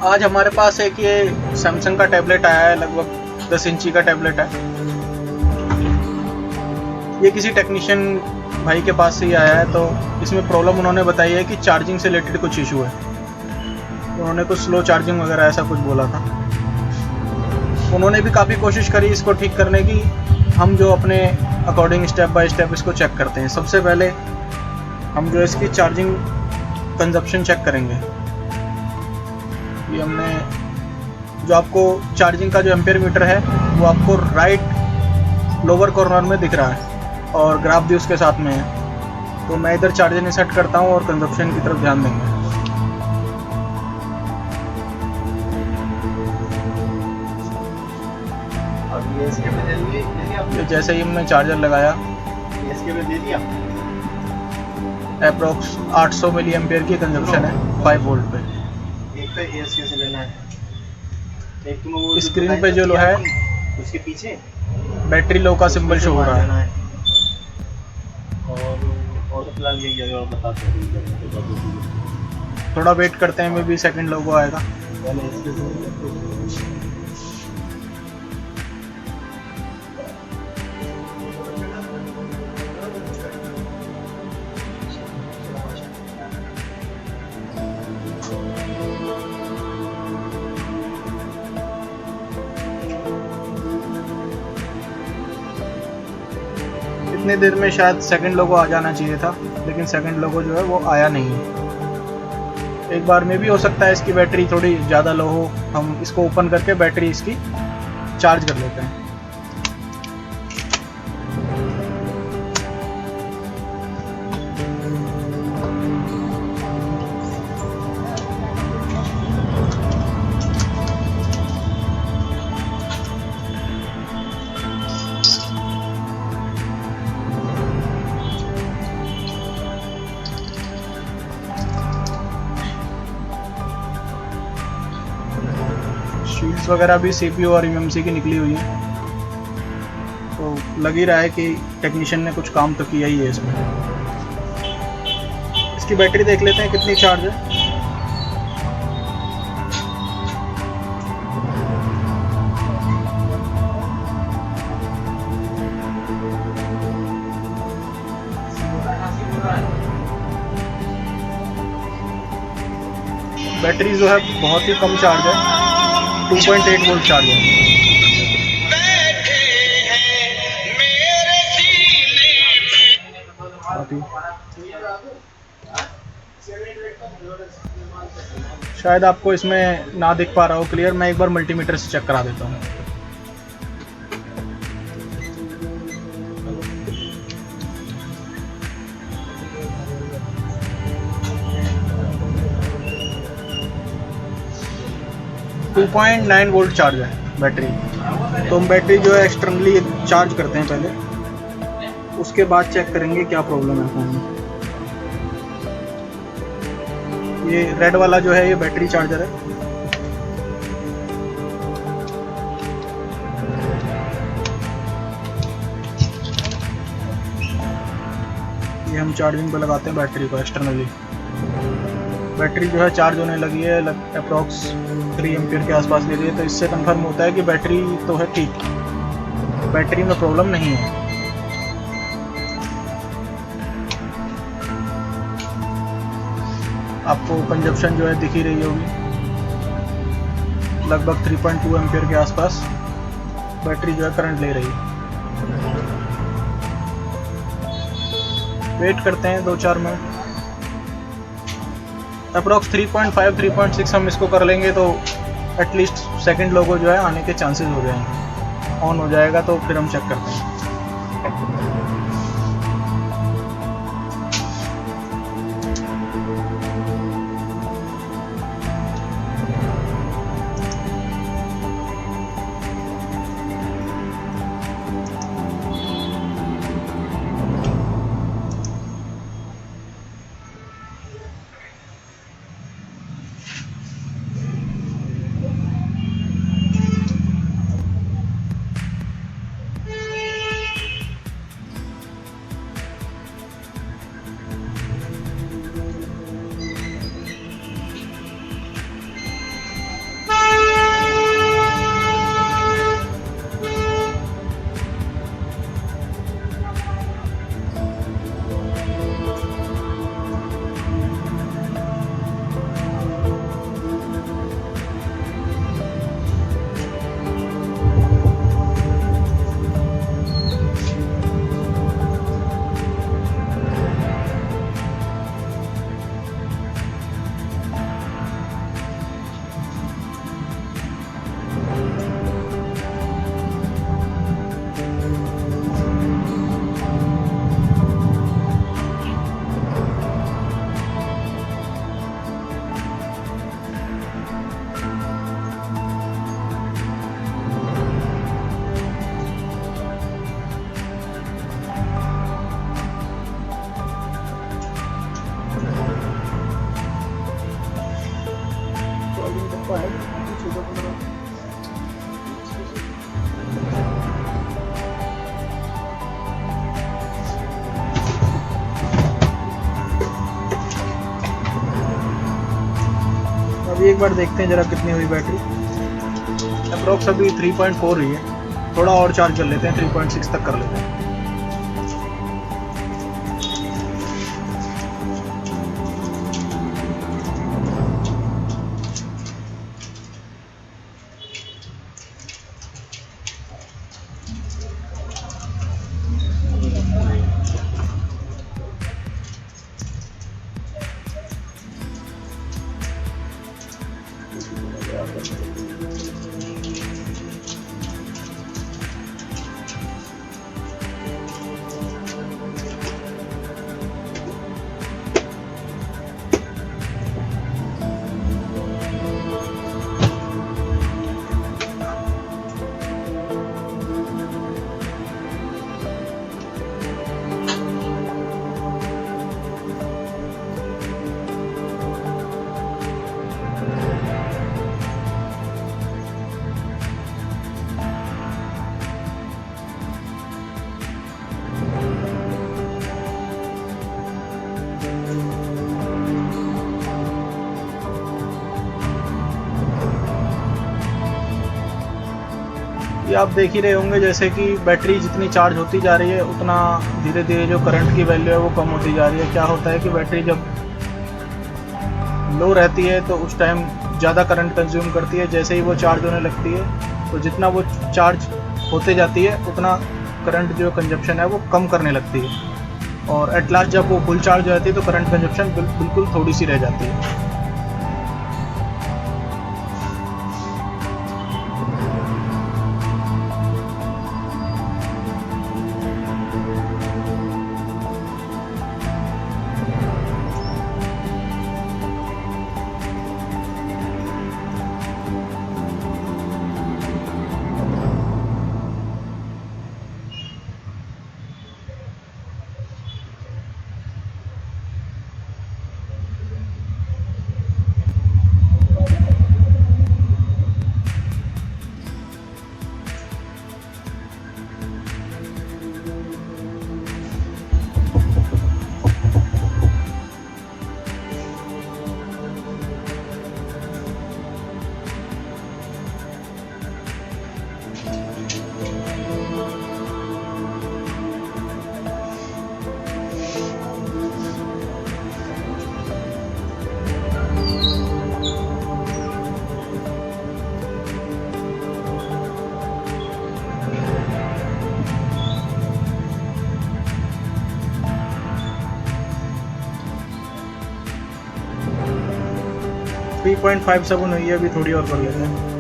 आज हमारे पास एक ये सैमसंग का टैबलेट आया है, लगभग 10 इंची का टैबलेट है। ये किसी टेक्नीशियन भाई के पास से ही आया है। तो इसमें प्रॉब्लम उन्होंने बताई है कि चार्जिंग से रिलेटेड कुछ इशू है। उन्होंने कुछ स्लो चार्जिंग वगैरह ऐसा कुछ बोला था। उन्होंने भी काफ़ी कोशिश करी इसको ठीक करने की। हम जो अपने अकॉर्डिंग स्टेप बाय स्टेप इसको चेक करते हैं। सबसे पहले हम जो इसकी चार्जिंग कंजप्शन चेक करेंगे। ये हमने जो आपको चार्जिंग का जो एम्पेयर मीटर है वो आपको राइट लोअर कॉर्नर में दिख रहा है और ग्राफ भी उसके साथ में है। तो मैं इधर चार्जिंग सेट करता हूँ और कंजप्शन की तरफ ध्यान देंगे। ये जैसे ही हमने चार्जर लगाया, अप्रोक्स 800 मिली एम्पेयर की कंजप्शन है 5 वोल्ट पे। स्क्रीन पे जो है उसके पीछे बैटरी लो का सिंबल शो हो रहा है। और फिलहाल यही है और बताते हैं। थोड़ा वेट करते हैं, मे बी सेकंड लोगो आएगा। इतने देर में शायद सेकंड लोगो आ जाना चाहिए था, लेकिन सेकंड लोगो जो है वो आया नहीं है। एक बार में भी हो सकता है इसकी बैटरी थोड़ी ज़्यादा लो हो। हम इसको ओपन करके बैटरी इसकी चार्ज कर लेते हैं। शील्ड्स वगैरह भी सीपीयू और ईएमसी की निकली हुई है। तो लग ही रहा है कि टेक्नीशियन ने कुछ काम तो किया ही है इसमें। इसकी बैटरी देख लेते हैं कितनी चार्ज है। बैटरी जो है बहुत ही कम चार्ज है, 2.8 वोल्ट चार्ज है। शायद आपको इसमें ना दिख पा रहा हो क्लियर, मैं एक बार मल्टीमीटर से चेक करा देता हूँ। टू 2.9 वोल्ट चार्ज है बैटरी। तो हम बैटरी जो है एक्सटर्नली चार्ज करते हैं पहले, उसके बाद चेक करेंगे क्या प्रॉब्लम है फोन में। ये रेड वाला जो है ये बैटरी चार्जर है। ये हम चार्जिंग पे लगाते हैं बैटरी को एक्सटर्नली। बैटरी जो है चार्ज होने लगी है, अप्रॉक्स 3 एम्पियर के आसपास ले रही है। तो इससे कंफर्म होता है कि बैटरी तो है ठीक, बैटरी में प्रॉब्लम नहीं है। आपको कंजप्शन जो है दिख ही रही होगी, लगभग 3.2 एम्पियर के आसपास बैटरी जो है करंट ले रही है। वेट करते हैं 2-4 मिनट। अप्रॉक्स 3.5 3.6 हम इसको कर लेंगे तो एटलीस्ट सेकंड लोगो जो है आने के चांसेस हो जाएंगे। ऑन हो जाएगा तो फिर हम चेक करते हैं। अभी एक बार देखते हैं जरा कितनी हुई बैटरी। अप्रोक्स अभी 3.4 रही है, थोड़ा और चार्ज कर लेते हैं, 3.6 तक कर लेते हैं। ये आप देख ही रहे होंगे जैसे कि बैटरी जितनी चार्ज होती जा रही है उतना धीरे धीरे जो करंट की वैल्यू है वो कम होती जा रही है। क्या होता है कि बैटरी जब लो रहती है तो उस टाइम ज़्यादा करंट कंज्यूम करती है, जैसे ही वो चार्ज होने लगती है तो जितना वो चार्ज होते जाती है उतना करंट जो कंजप्शन है वो कम करने लगती है, और एट लास्ट जब वो फुल चार्ज हो जाती है तो करंट कंजप्शन बिल्कुल थोड़ी सी रह जाती है। थ्री 3.57 हुई है, अभी थोड़ी और कर लेते हैं।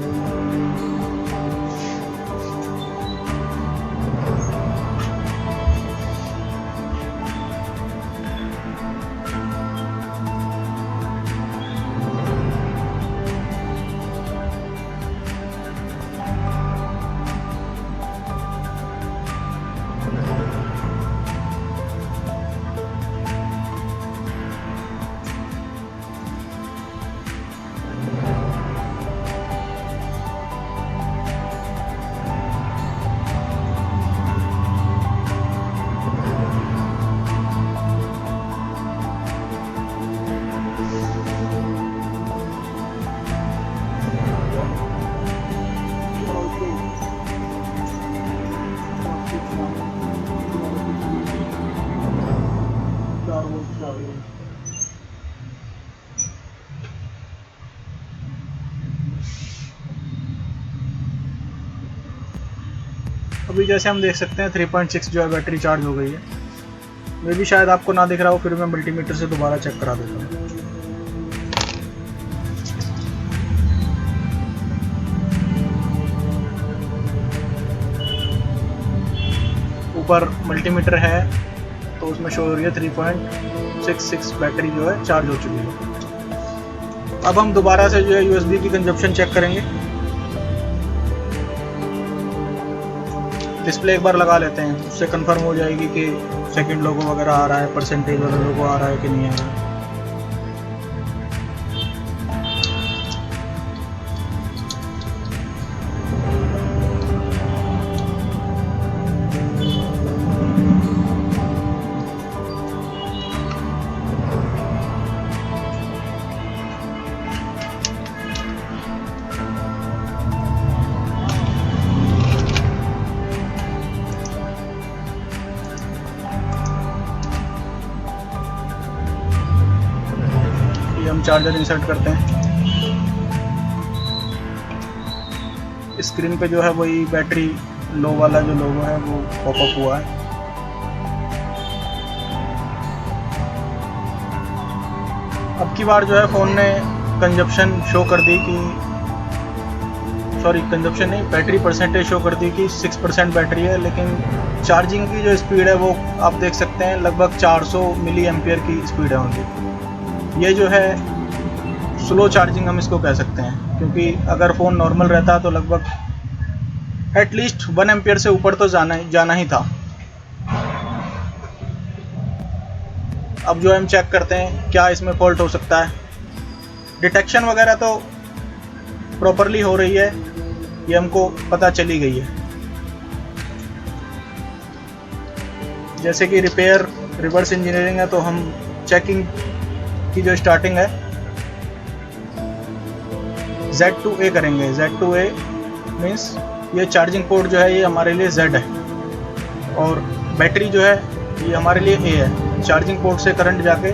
अभी जैसे हम देख सकते हैं 3.6 जो है बैटरी चार्ज हो गई है। ये भी शायद आपको ना दिख रहा हो, फिर मैं मल्टीमीटर से दोबारा चेक करा देता हूँ। ऊपर मल्टीमीटर है तो उसमें शो हो रही है 3.66 बैटरी जो है चार्ज हो चुकी है। अब हम दोबारा से जो है USB की कंजप्शन चेक करेंगे। डिस्प्ले एक बार लगा लेते हैं, उससे कंफर्म हो जाएगी कि सेकंड लोगो वगैरह आ रहा है, परसेंटेज वाला लोगो आ रहा है कि नहीं आ रहा है। चार्जर इंसर्ट करते हैं। स्क्रीन पे जो है वही बैटरी लो वाला जो लोगो है वो पॉपअप हुआ है। अब की बार जो है फ़ोन ने कंजप्शन शो कर दी कि कंजप्शन नहीं, बैटरी परसेंटेज शो कर दी कि 6% बैटरी है, लेकिन चार्जिंग की जो स्पीड है वो आप देख सकते हैं लगभग 400 मिली एम्पियर की स्पीड है उनकी। ये जो है स्लो चार्जिंग हम इसको कह सकते हैं, क्योंकि अगर फ़ोन नॉर्मल रहता तो लगभग एटलीस्ट 1 एम्पियर से ऊपर तो जाना ही था। अब जो हम चेक करते हैं क्या इसमें फॉल्ट हो सकता है। डिटेक्शन वगैरह तो प्रॉपरली हो रही है, ये हमको पता चली गई है। जैसे कि रिपेयर रिवर्स इंजीनियरिंग है तो हम चेकिंग की जो स्टार्टिंग है Z2A करेंगे। Z2A मीन्स ये चार्जिंग पोर्ट जो है ये हमारे लिए Z है और बैटरी जो है ये हमारे लिए A है। चार्जिंग पोर्ट से करंट जाके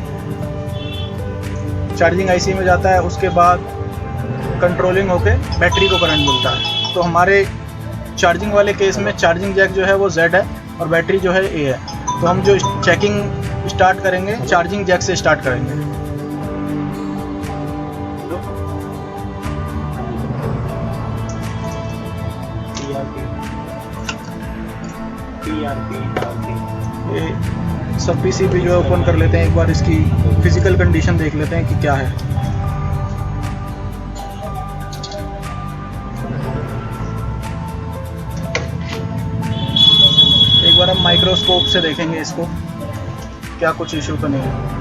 चार्जिंग IC में जाता है, उसके बाद कंट्रोलिंग होके बैटरी को करंट मिलता है। तो हमारे चार्जिंग वाले केस में चार्जिंग जैक जो है वो Z है और बैटरी जो है A है। तो हम जो चेकिंग स्टार्ट करेंगे चार्जिंग जैक से स्टार्ट करेंगे। ये सब PCB जो है ओपन कर लेते हैं, एक बार इसकी फिजिकल कंडीशन देख लेते हैं कि क्या है। एक बार हम माइक्रोस्कोप से देखेंगे इसको, क्या कुछ इशू तो नहीं है।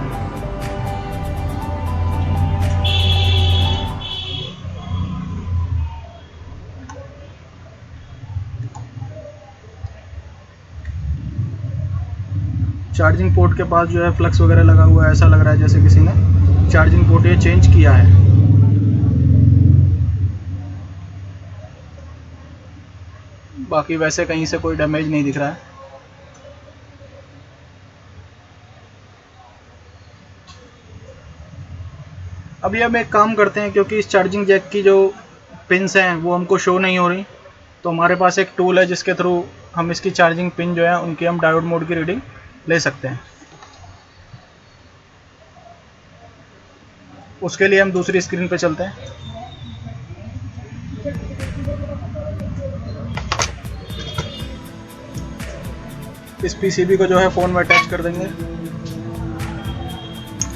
चार्जिंग पोर्ट के पास जो है फ्लक्स वगैरह लगा हुआ है, ऐसा लग रहा है जैसे किसी ने चार्जिंग पोर्ट ये चेंज किया है। बाकी वैसे कहीं से कोई डैमेज नहीं दिख रहा है। अभी हम एक काम करते हैं, क्योंकि इस चार्जिंग जैक की जो पिन्स हैं वो हमको शो नहीं हो रही, तो हमारे पास एक टूल है जिसके थ्रू हम इसकी चार्जिंग पिन जो है उनकी हम डायोड मोड की रीडिंग ले सकते हैं। उसके लिए हम दूसरी स्क्रीन पे चलते हैं। इस PCB को जो है फ़ोन में अटैच कर देंगे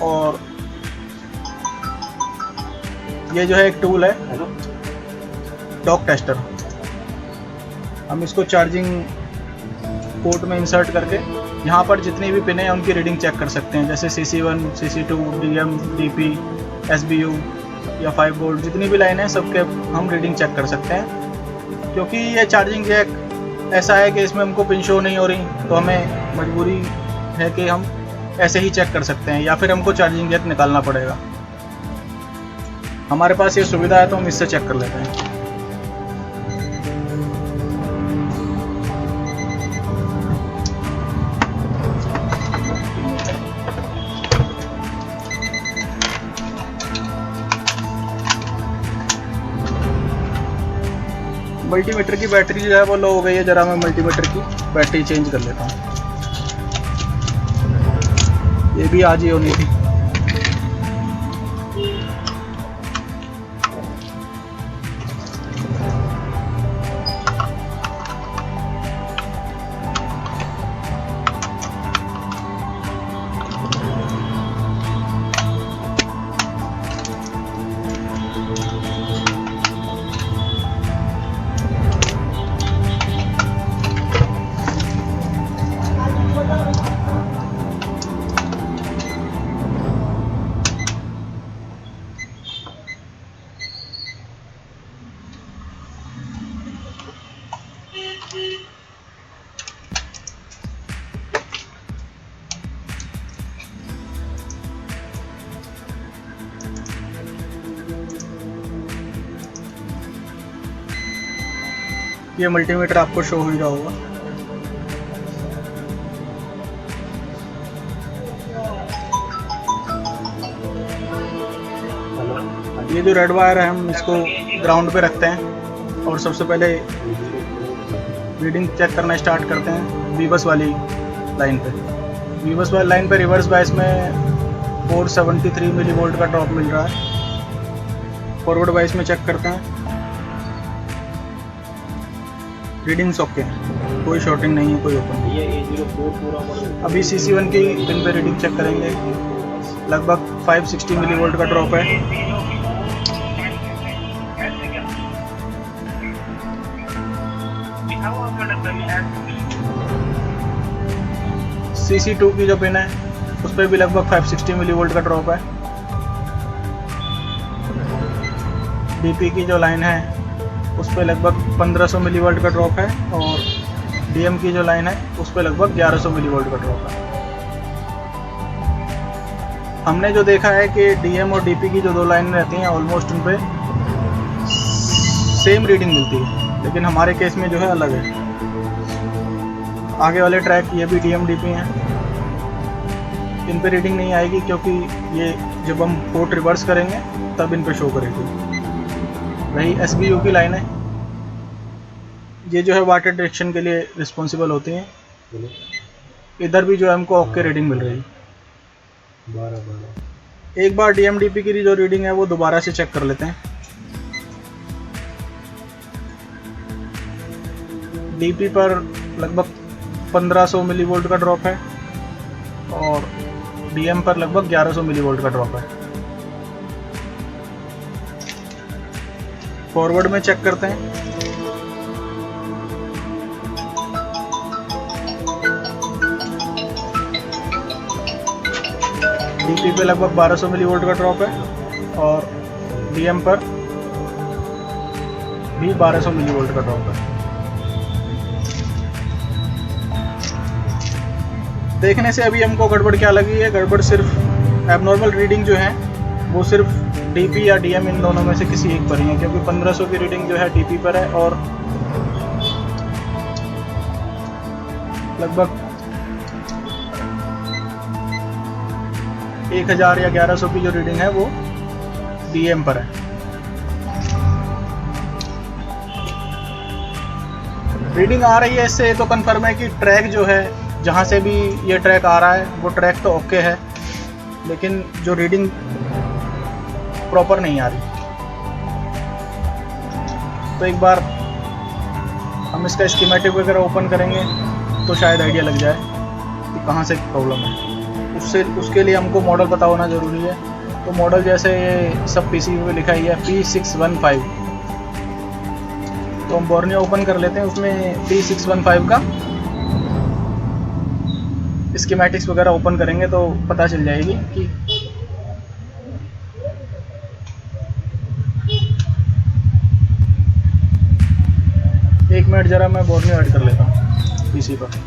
और ये जो है एक टूल है डॉक टेस्टर। हम इसको चार्जिंग पोर्ट में इंसर्ट करके यहाँ पर जितनी भी पिन है उनकी रीडिंग चेक कर सकते हैं, जैसे CC1, CC2, DM, DP, SBU या 5 वोल्ट, जितनी भी लाइन है सबके हम रीडिंग चेक कर सकते हैं। क्योंकि ये चार्जिंग जैक ऐसा है कि इसमें हमको पिन शो नहीं हो रही, तो हमें मजबूरी है कि हम ऐसे ही चेक कर सकते हैं, या फिर हमको चार्जिंग जैक निकालना पड़ेगा। हमारे पास ये सुविधा है तो हम इससे चेक कर लेते हैं। मल्टीमीटर की बैटरी जो है वो लो हो गई है, जरा मैं मल्टीमीटर की बैटरी चेंज कर लेता हूँ। ये भी आज ही होनी थी। ये मल्टीमीटर आपको शो हो ही रहा होगा। ये जो रेड वायर है हम इसको ग्राउंड पे रखते हैं और सबसे पहले रीडिंग चेक करना स्टार्ट करते हैं वीबस वाली लाइन पे। वीबस वाली लाइन पे रिवर्स बायस में 473 मिली वोल्ट का ड्रॉप मिल रहा है। फॉरवर्ड बायस में चेक करते हैं, रीडिंग्स ओके हैं, कोई शॉर्टिंग नहीं है, कोई ओपन नहीं। ये A04 पूरा मॉडल। अभी CC1 की पिन पे रीडिंग चेक करेंगे, लगभग 560 मिली वोल्ट का ड्रॉप है। CC2 की जो पिन है उस पर भी लगभग 560 मिली वोल्ट का ड्रॉप है। DP की जो लाइन है उस पर लगभग 1500 मिली वोल्ट का ड्रॉप है और DM की जो लाइन है उस पर लगभग 1100 मिली वोल्ट का ड्रॉप है। हमने जो देखा है कि DM और DP की जो दो लाइन रहती हैं ऑलमोस्ट उन पे सेम रीडिंग मिलती है, लेकिन हमारे केस में जो है अलग है। आगे वाले ट्रैक ये भी DM DP हैं, इन पे रीडिंग नहीं आएगी क्योंकि ये जब हम पोर्ट रिवर्स करेंगे तब इन पे शो करेगी। वही SBU की लाइन है, ये जो है वाटर डायरेक्शन के लिए रिस्पॉन्सिबल होती हैं। इधर भी जो है हमको ओके रीडिंग मिल रही है। 12 एक बार DM DP की जो रीडिंग है वो दोबारा से चेक कर लेते हैं। DP पर लगभग 1500 मिली वोल्ट का ड्रॉप है और DM पर लगभग 1100 मिली वोल्ट का ड्रॉप है। फॉरवर्ड में चेक करते हैं, DP पे लगभग 1200 मिली वोल्ट का ड्रॉप है और DM पर भी 1200 मिली वोल्ट का ड्रॉप है। देखने से अभी हमको गड़बड़ क्या लगी है, गड़बड़ सिर्फ एबनॉर्मल रीडिंग जो है वो सिर्फ DP या DM इन दोनों में से किसी एक पर ही है, क्योंकि 1500 की रीडिंग जो है DP पर है और लगभग 1000 या 1100 की जो रीडिंग है वो DM पर है। रीडिंग आ रही है, इससे ये तो कंफर्म है कि ट्रैक जो है जहाँ से भी ये ट्रैक आ रहा है वो ट्रैक तो ओके है, लेकिन जो रीडिंग प्रॉपर नहीं आ रही। तो एक बार हम इसका स्कीमेटिक वगैरह ओपन करेंगे तो शायद आइडिया लग जाए कि कहाँ से प्रॉब्लम है। उसके लिए हमको मॉडल पता होना ज़रूरी है। तो मॉडल जैसे ये सब PCB पे लिखा ही है P615, तो हम बोर्नियो ओपन कर लेते हैं। उसमें P615 का स्कीमेटिक्स वगैरह ओपन करेंगे तो पता चल जाएगी कि एक मिनट ज़रा मैं बोर्नियो ऐड कर लेता हूँ PC पर।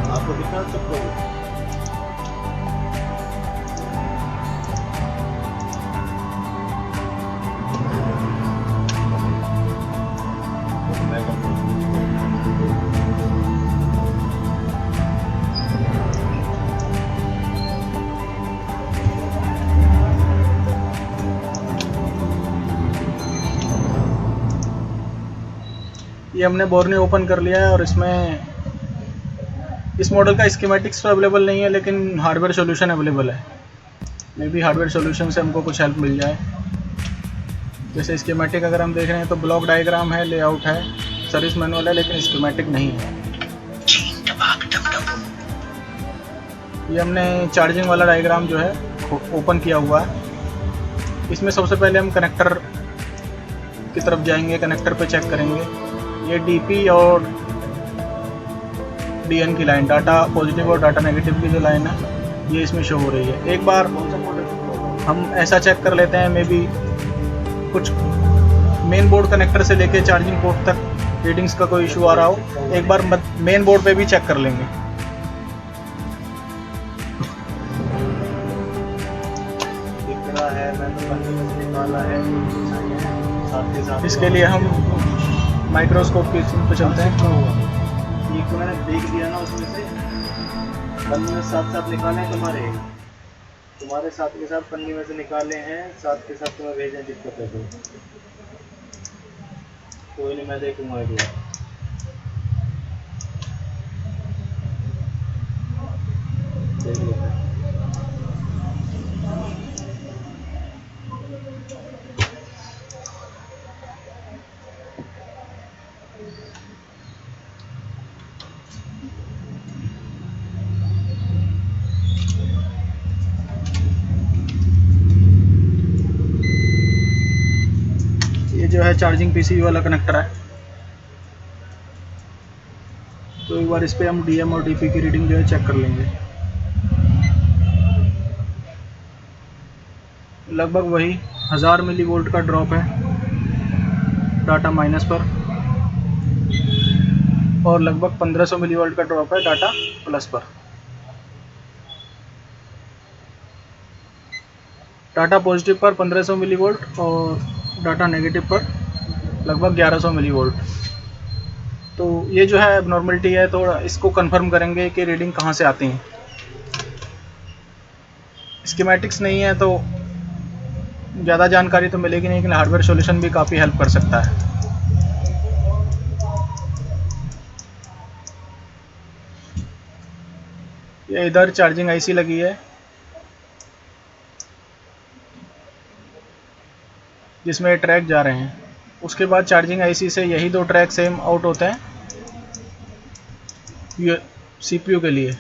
आपको दिखा सकते हो। ये हमने बोर्ने ओपन कर लिया है और इसमें इस मॉडल का स्कीमेटिक्स तो अवेलेबल नहीं है, लेकिन हार्डवेयर सॉल्यूशन अवेलेबल है। मे बी हार्डवेयर सॉल्यूशन से हमको कुछ हेल्प मिल जाए। जैसे स्कीमेटिक अगर हम देख रहे हैं तो ब्लॉक डायग्राम है, लेआउट है, सर्विस मैनुअल है, लेकिन स्कीमेटिक नहीं है। ये हमने चार्जिंग वाला डायग्राम जो है ओपन किया हुआ है। इसमें सबसे पहले हम कनेक्टर की तरफ जाएंगे, कनेक्टर पे चेक करेंगे। ये डीपी और डीएन की लाइन, डाटा पॉजिटिव और डाटा नेगेटिव की जो लाइन है ये इसमें शो हो रही है। एक बार हम ऐसा चेक कर लेते हैं, मे बी कुछ मेन बोर्ड कनेक्टर से लेके चार्जिंग पोर्ट तक रीडिंग्स का कोई इशू आ रहा हो। एक बार मेन बोर्ड पे भी चेक कर लेंगे। इसके लिए हम माइक्रोस्कोप की पे चलते हैं। ये तो मैंने देख दिया ना, उसमें से पन्नी में साथ साथ निकाले हैं तुम्हारे साथ के साथ पन्नी में से निकाले हैं, साथ के साथ तुम्हें भेजें, दिक्कत है तो कोई नहीं, मैं देखूंगा एक बार। देख लेते हैं। ये जो है चार्जिंग पीसी वाला कनेक्टर है, तो एक बार इस पे हम डीएम और डीपी की रीडिंग जो है चेक कर लेंगे। लगभग वही 1000 मिली वोल्ट का ड्रॉप है डाटा माइनस पर, और लगभग 1500 मिली वोल्ट का ड्रॉप है डाटा प्लस पर। डाटा पॉजिटिव पर 1500 मिली वोल्ट और डाटा नेगेटिव पर लगभग 1100 मिली वोल्ट। तो ये जो है एबनॉर्मलिटी है, तो इसको कंफर्म करेंगे कि रीडिंग कहाँ से आती हैं। स्कीमेटिक्स नहीं है तो ज़्यादा जानकारी तो मिलेगी नहीं, लेकिन हार्डवेयर सॉल्यूशन भी काफ़ी हेल्प कर सकता है। ये इधर चार्जिंग आईसी लगी है जिसमें ट्रैक जा रहे हैं। उसके बाद चार्जिंग आईसी से यही दो ट्रैक सेम आउट होते हैं सीपीयू के लिए।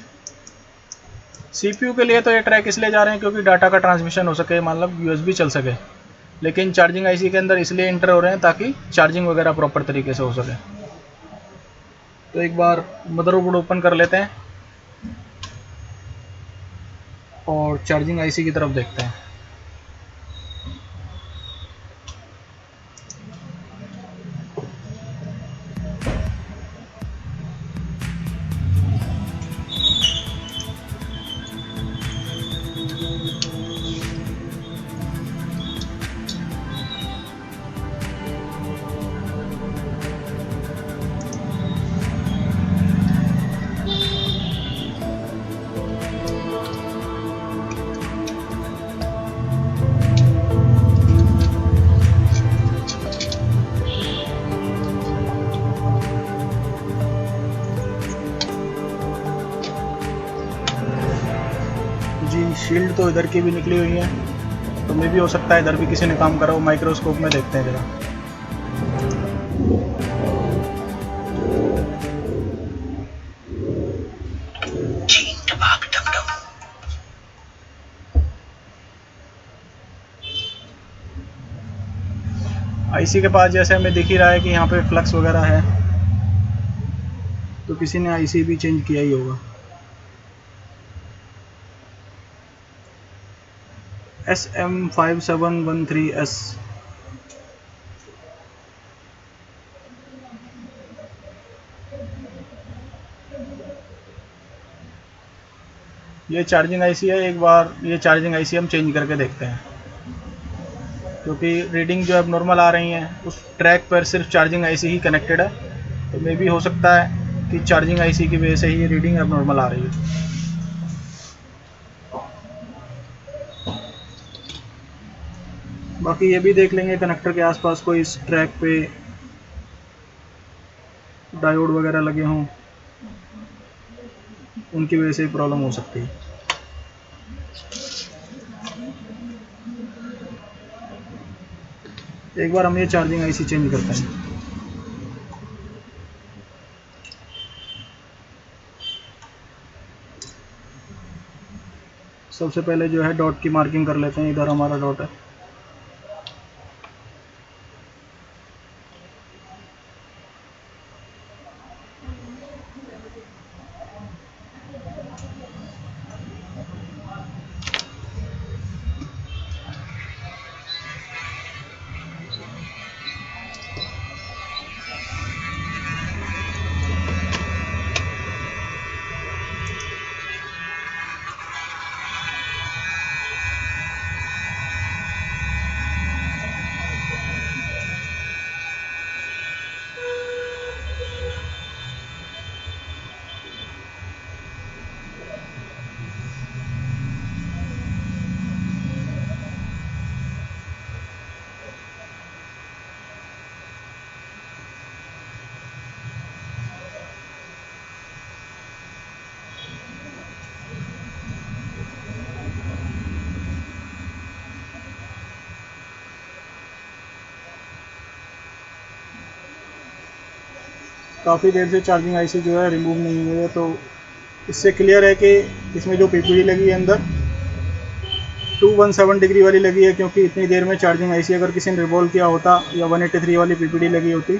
सीपीयू के लिए तो ये ट्रैक इसलिए जा रहे हैं क्योंकि डाटा का ट्रांसमिशन हो सके, मतलब यूएसबी चल सके। लेकिन चार्जिंग आईसी के अंदर इसलिए इंटर हो रहे हैं ताकि चार्जिंग वगैरह प्रॉपर तरीके से हो सके। तो एक बार मदरबोर्ड ओपन कर लेते हैं और चार्जिंग आईसी की तरफ देखते हैं। जी शील्ड तो इधर की भी निकली हुई है, तो मे भी हो सकता है इधर भी किसी ने काम करा हो। माइक्रोस्कोप में देखते हैं जरा। आईसी के पास जैसे हमें दिख ही रहा है कि यहाँ पे फ्लक्स वगैरह है, तो किसी ने आईसी भी चेंज किया ही होगा। SM5713S। ये चार्जिंग आईसी है। एक बार ये चार्जिंग आईसी हम चेंज करके देखते हैं, क्योंकि रीडिंग जो अब नॉर्मल आ रही हैं उस ट्रैक पर सिर्फ चार्जिंग आईसी ही कनेक्टेड है, तो मे भी हो सकता है कि चार्जिंग आईसी की वजह से ही रीडिंग अब नॉर्मल आ रही है। बाकी ये भी देख लेंगे कनेक्टर के आसपास कोई इस ट्रैक पे डायोड वगैरह लगे हों, उनकी वजह से प्रॉब्लम हो सकती है। एक बार हम ये चार्जिंग आईसी चेंज करते हैं। सबसे पहले जो है डॉट की मार्किंग कर लेते हैं, इधर हमारा डॉट है। काफ़ी देर से चार्जिंग आईसी जो है रिमूव नहीं हुई है, तो इससे क्लियर है कि इसमें जो पीपीडी लगी है अंदर 217 डिग्री वाली लगी है, क्योंकि इतनी देर में चार्जिंग आईसी अगर किसी ने रिवॉल्व किया होता या 183 वाली पीपीडी लगी होती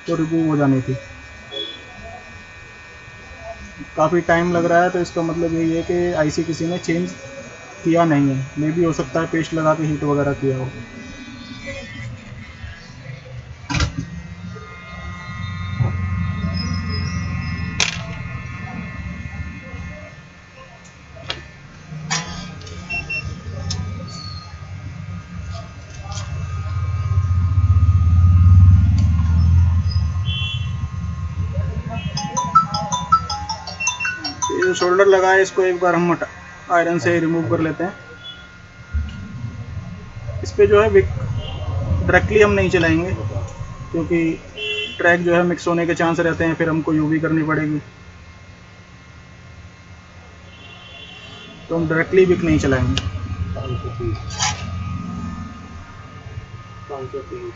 तो रिमूव हो जानी थी। काफ़ी टाइम लग रहा है, तो इसका मतलब यही है कि आईसी किसी ने चेंज किया नहीं है। मे भी हो सकता है पेस्ट लगा के हीट वगैरह किया हो। ये जो शोल्डर लगा है इसको एक बार हम आयरन से रिमूव कर लेते हैं। इस पर जो है डायरेक्टली हम नहीं चलाएंगे, क्योंकि ट्रैक जो है मिक्स होने के चांस रहते हैं, फिर हमको यूवी करनी पड़ेगी, तो हम डायरेक्टली विक नहीं चलाएंगे। 530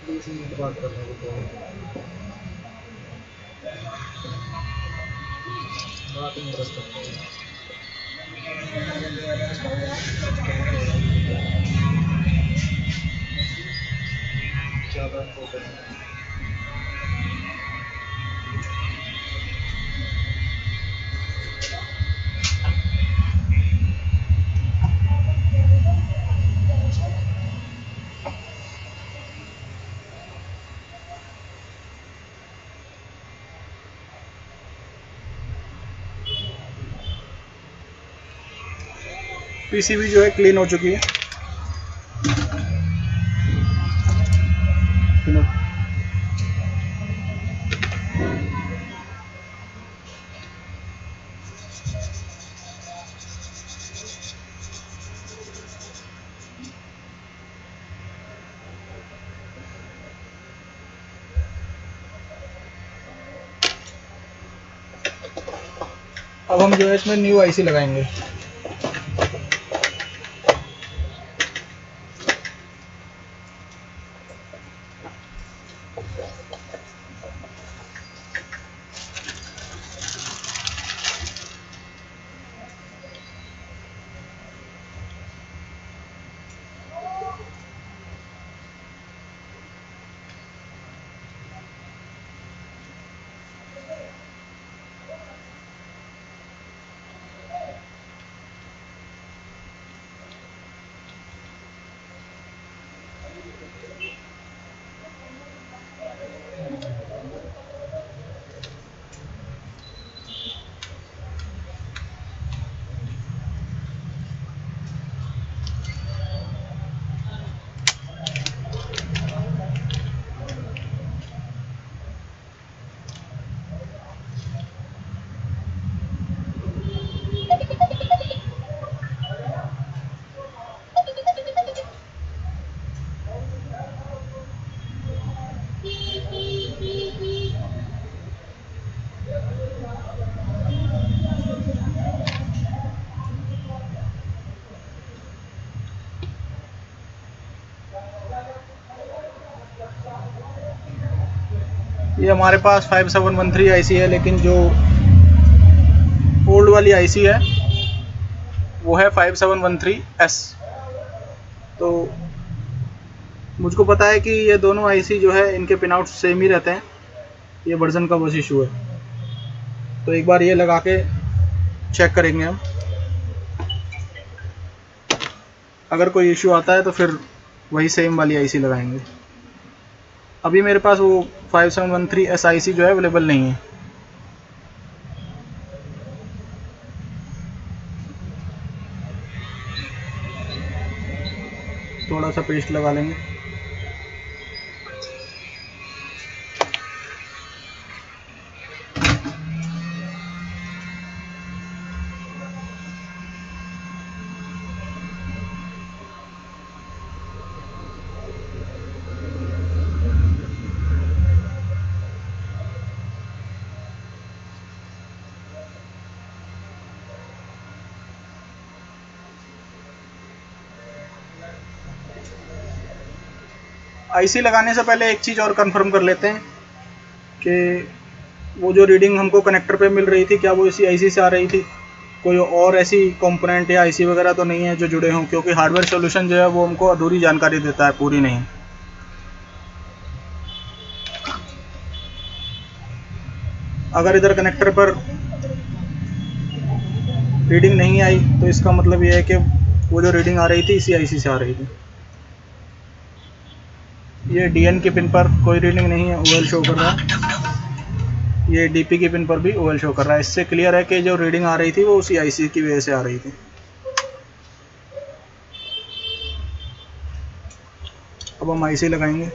20 मिनट बात करने को बात नहीं कर सकते। ज़्यादा इम्पोर्टेंट पीसीबी जो है क्लीन हो चुकी है। अब हम जो है इसमें न्यू आईसी लगाएंगे। ये हमारे पास 5713 आईसी है, लेकिन जो ओल्ड वाली आईसी है वो है 5713S। तो मुझको पता है कि ये दोनों आईसी जो है इनके पिन आउट सेम ही रहते हैं, ये वर्जन का बस इशू है। तो एक बार ये लगा के चेक करेंगे हम, अगर कोई इशू आता है तो फिर वही सेम वाली आईसी लगाएंगे। अभी मेरे पास वो 5713S आईसी जो है अवेलेबल नहीं है। थोड़ा सा पेस्ट लगा लेंगे। आईसी लगाने से पहले एक चीज़ और कंफर्म कर लेते हैं कि वो जो रीडिंग हमको कनेक्टर पे मिल रही थी, क्या वो इसी आईसी से आ रही थी, कोई और ऐसी कंपोनेंट या आईसी वगैरह तो नहीं है जो जुड़े हों, क्योंकि हार्डवेयर सॉल्यूशन जो है वो हमको अधूरी जानकारी देता है, पूरी नहीं। अगर इधर कनेक्टर पर रीडिंग नहीं आई तो इसका मतलब ये है कि वो जो रीडिंग आ रही थी इसी आईसी से आ रही थी। ये DN की पिन पर कोई रीडिंग नहीं है, OL शो कर रहा है। ये DP की पिन पर भी OL शो कर रहा है। इससे क्लियर है कि जो रीडिंग आ रही थी वो उसी आईसी की वजह से आ रही थी। अब हम आईसी लगाएंगे।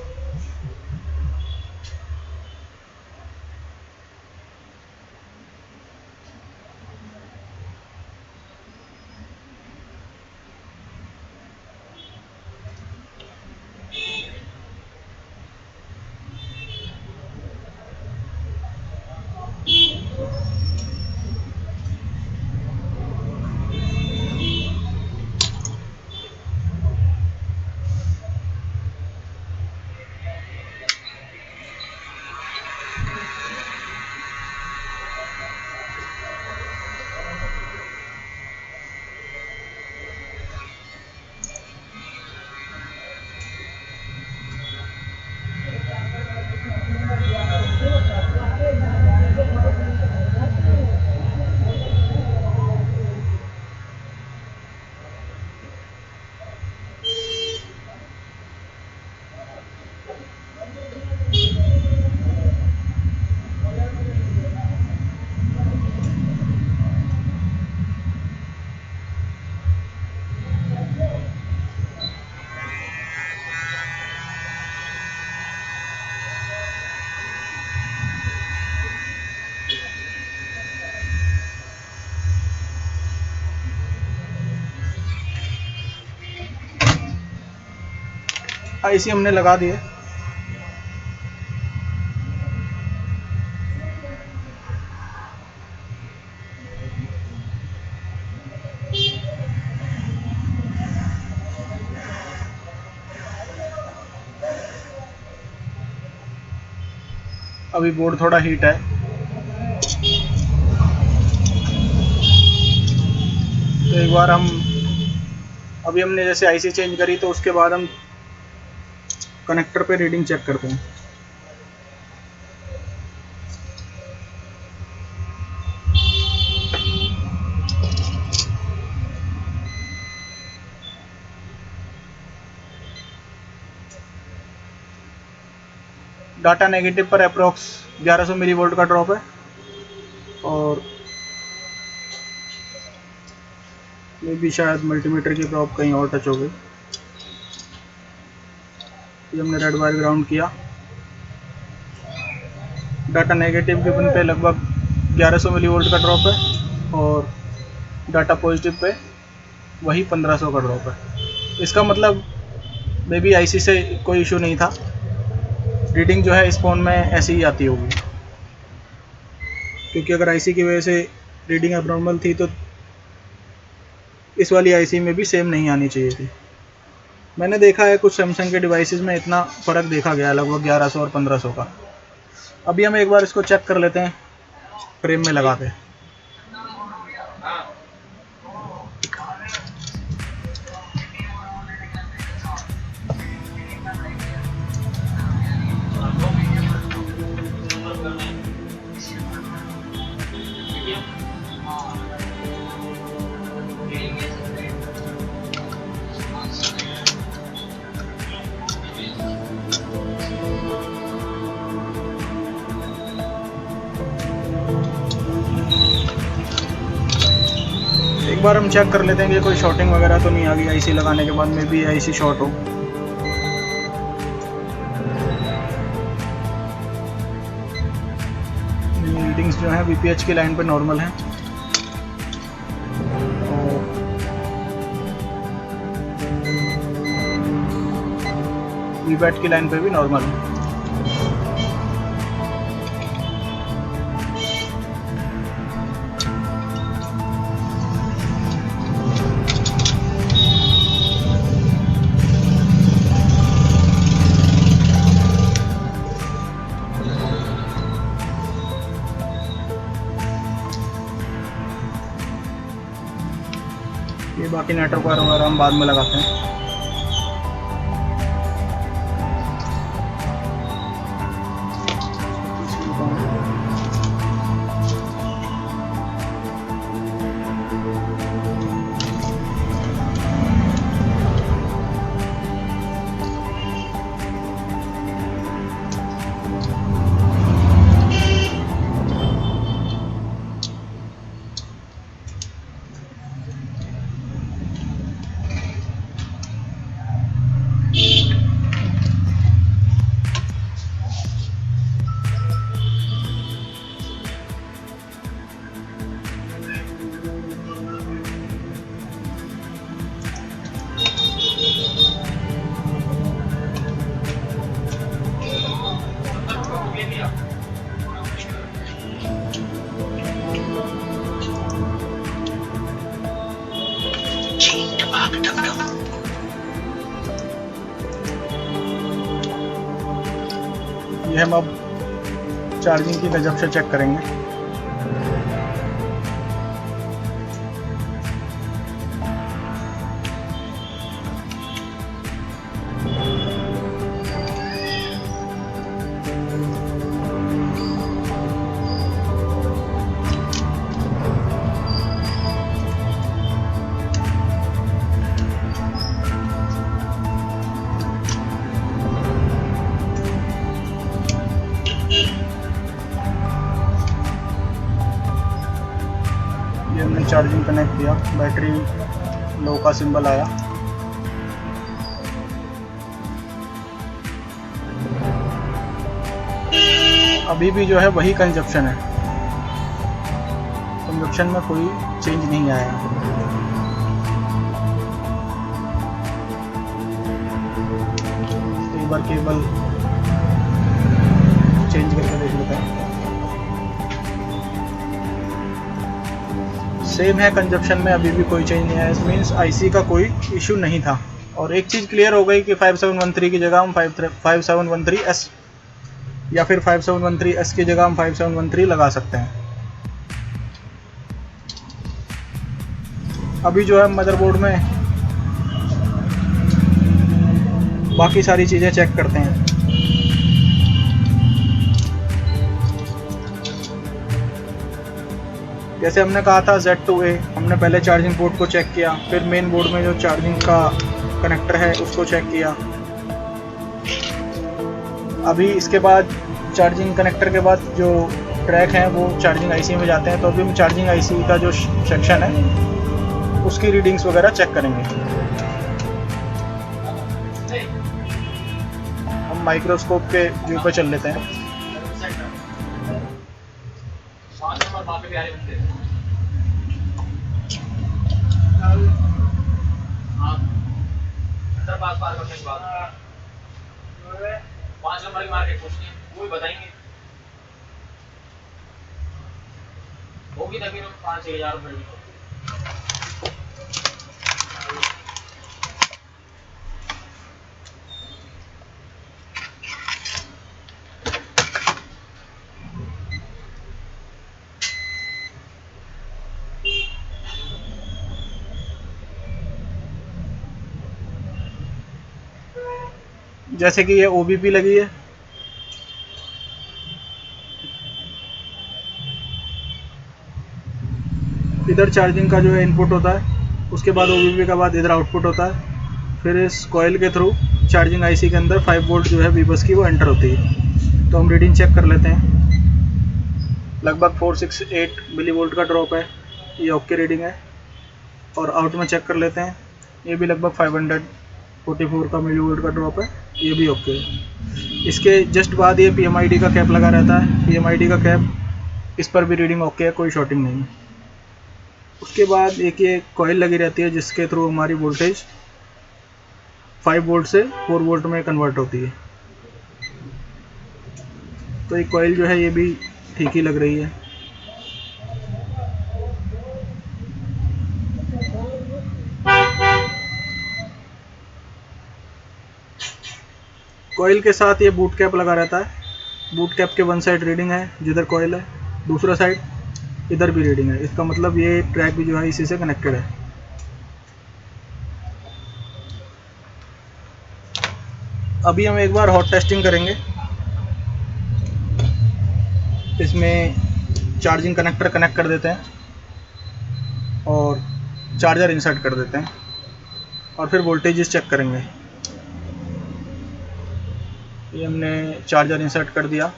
आईसी हमने लगा दिए। अभी बोर्ड थोड़ा हीट है। तो एक बार अभी हमने जैसे आईसी चेंज करी तो उसके बाद हम कनेक्टर पे रीडिंग चेक करते हैं। डाटा नेगेटिव पर अप्रोक्स 1100 मिली वोल्ट का ड्रॉप है और ये भी शायद मल्टीमीटर की प्रॉब कहीं और टच हो गई। ये हमने रेड वायर ग्राउंड किया। डाटा नेगेटिव के पिन पे लगभग 1100 मिली वोल्ट का ड्रॉप है और डाटा पॉजिटिव पे वही 1500 का ड्रॉप है। इसका मतलब मे बी आईसी से कोई इशू नहीं था, रीडिंग जो है इस फ़ोन में ऐसी ही आती होगी, क्योंकि अगर आईसी की वजह से रीडिंग एबनॉर्मल थी तो इस वाली आईसी में भी सेम नहीं आनी चाहिए थी। मैंने देखा है कुछ सैमसंग के डिवाइसेस में इतना फ़र्क देखा गया, लगभग 1100 और 1500 का। अभी हम एक बार इसको चेक कर लेते हैं फ्रेम में लगा के। एक बार हम चेक कर लेते हैं कि कोई शॉर्टिंग वगैरह तो नहीं आ गई आईसी लगाने के बाद में भी आईसी शॉर्ट हो। रीडिंग्स जो है वीपीएच की लाइन पे नॉर्मल हैं और वीबैट की लाइन पे भी नॉर्मल है। ये बाकी नेटवर्क वगैरह हम बाद में लगाते हैं। ये हम अब चार्जिंग की गजब से चेक करेंगे। ये हमने चार्जिंग कनेक्ट किया, बैटरी लो का सिंबल आया। अभी भी जो है वही कंजप्शन है, कंजप्शन में कोई चेंज नहीं आया। एक बार केबल चेंज करके देख लेते हैं। सेम है कंजप्शन में, अभी भी कोई चेंज नहीं आया। इस मीन्स आईसी का कोई इशू नहीं था। और एक चीज़ क्लियर हो गई कि 5713 की जगह हम 5713S या फिर 5713S की जगह हम 5713 लगा सकते हैं। अभी जो है मदरबोर्ड में बाकी सारी चीज़ें चेक करते हैं। जैसे हमने कहा था Z2A, हमने पहले चार्जिंग पोर्ट को चेक किया, फिर मेन बोर्ड में जो चार्जिंग का कनेक्टर है उसको चेक किया। अभी इसके बाद चार्जिंग कनेक्टर के बाद जो ट्रैक हैं वो चार्जिंग आईसी में जाते हैं। तो अभी हम चार्जिंग आईसी का जो सेक्शन है उसकी रीडिंग्स वगैरह चेक करेंगे। हम माइक्रोस्कोप के व्यू पे चल लेते हैं। पार करने के बाद 5 नंबर की मार्केट पूछनी है, वो भी बताएंगे। होगी तभी 5-6 हज़ार रुपये की। जैसे कि ये OBP लगी है, इधर चार्जिंग का जो है इनपुट होता है, उसके बाद OBP के बाद इधर आउटपुट होता है। फिर इस कॉइल के थ्रू चार्जिंग आईसी के अंदर 5 वोल्ट जो है वीबस की वो एंटर होती है। तो हम रीडिंग चेक कर लेते हैं। लगभग 468 मिली वोल्ट का ड्रॉप है, ये ओके रीडिंग है। और आउट में चेक कर लेते हैं, ये भी लगभग 544 का मिली वोल्ट का ड्रॉप है, ये भी ओके है। इसके जस्ट बाद ये PMID का कैप लगा रहता है, PMID का कैप, इस पर भी रीडिंग ओके है, कोई शॉर्टिंग नहीं है। उसके बाद एक ये कॉइल लगी रहती है जिसके थ्रू हमारी वोल्टेज 5 वोल्ट से 4 वोल्ट में कन्वर्ट होती है। तो ये कॉइल जो है ये भी ठीक ही लग रही है। कॉइल के साथ ये बूट कैप लगा रहता है। बूट कैप के वन साइड रीडिंग है जिधर कॉइल है, दूसरा साइड इधर भी रीडिंग है। इसका मतलब ये ट्रैक भी जो है इसी से कनेक्टेड है। अभी हम एक बार हॉट टेस्टिंग करेंगे। इसमें चार्जिंग कनेक्टर कनेक्ट कर देते हैं और चार्जर इंसर्ट कर देते हैं और फिर वोल्टेजेस चेक करेंगे। ये हमने चार्जर इंसर्ट कर दिया।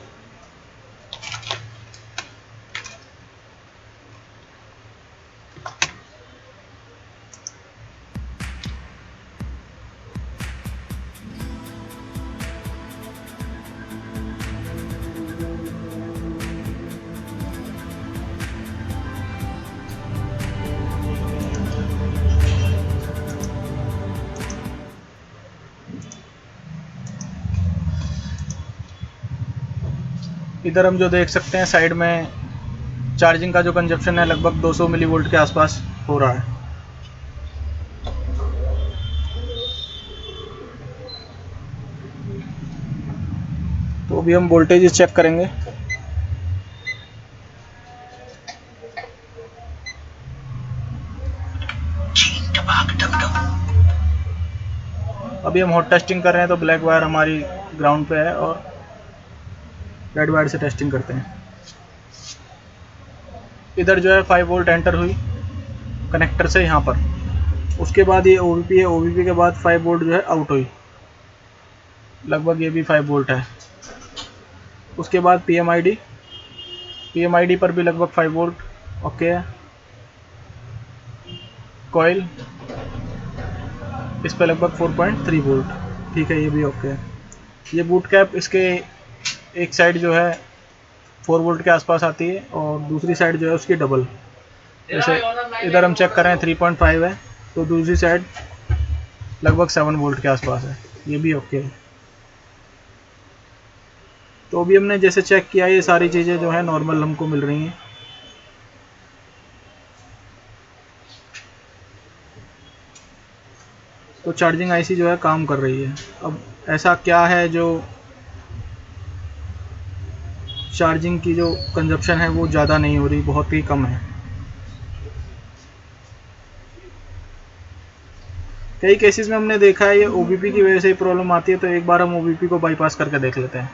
इधर हम जो देख सकते हैं साइड में चार्जिंग का जो कंजप्शन है लगभग 200 मिली वोल्ट के आसपास हो रहा है। तो अभी हम वोल्टेज चेक करेंगे। अभी हम हॉट टेस्टिंग कर रहे हैं तो ब्लैक वायर हमारी ग्राउंड पे है और रेड वायर से टेस्टिंग करते हैं। इधर जो है 5 वोल्ट एंटर हुई कनेक्टर से यहाँ पर। उसके बाद ये OBP है, OBP के बाद 5 वोल्ट जो है आउट हुई, लगभग ये भी 5 वोल्ट है। उसके बाद PMID पर भी लगभग 5 वोल्ट ओके है। कॉइल इस पर लगभग 4.3 वोल्ट ठीक है, ये भी ओके है। ये बूट कैप इसके एक साइड जो है 4 वोल्ट के आसपास आती है और दूसरी साइड जो है उसकी डबल। जैसे इधर हम चेक कर रहे हैं 3.5 है, तो दूसरी साइड लगभग 7 वोल्ट के आसपास है, ये भी ओके है। तो अभी हमने जैसे चेक किया ये सारी चीज़ें जो है नॉर्मल हमको मिल रही हैं। तो चार्जिंग आईसी जो है काम कर रही है। अब ऐसा क्या है जो चार्जिंग की जो कंजप्शन है वो ज़्यादा नहीं हो रही, बहुत ही कम है। कई केसेस में हमने देखा है ये OBP की वजह से प्रॉब्लम आती है, तो एक बार हम OBP को बाईपास करके देख लेते हैं।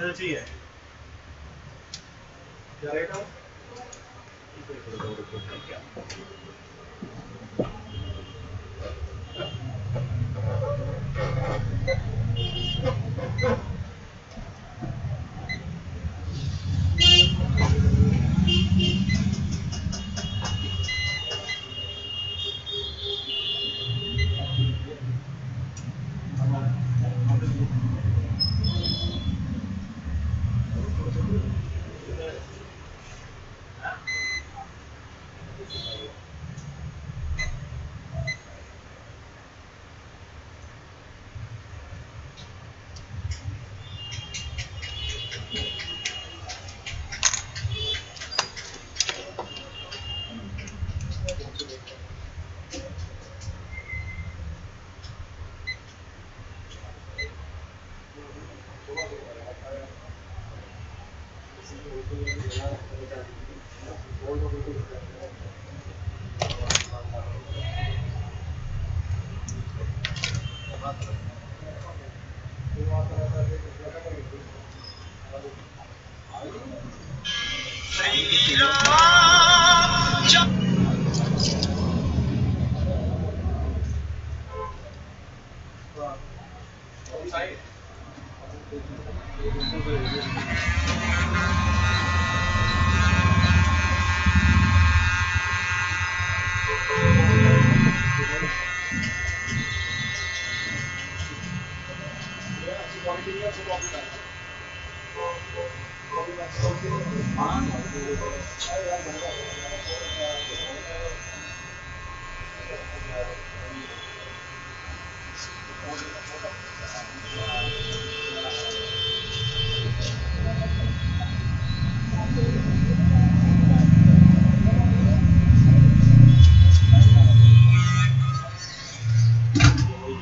चाहिए क्या रेट है?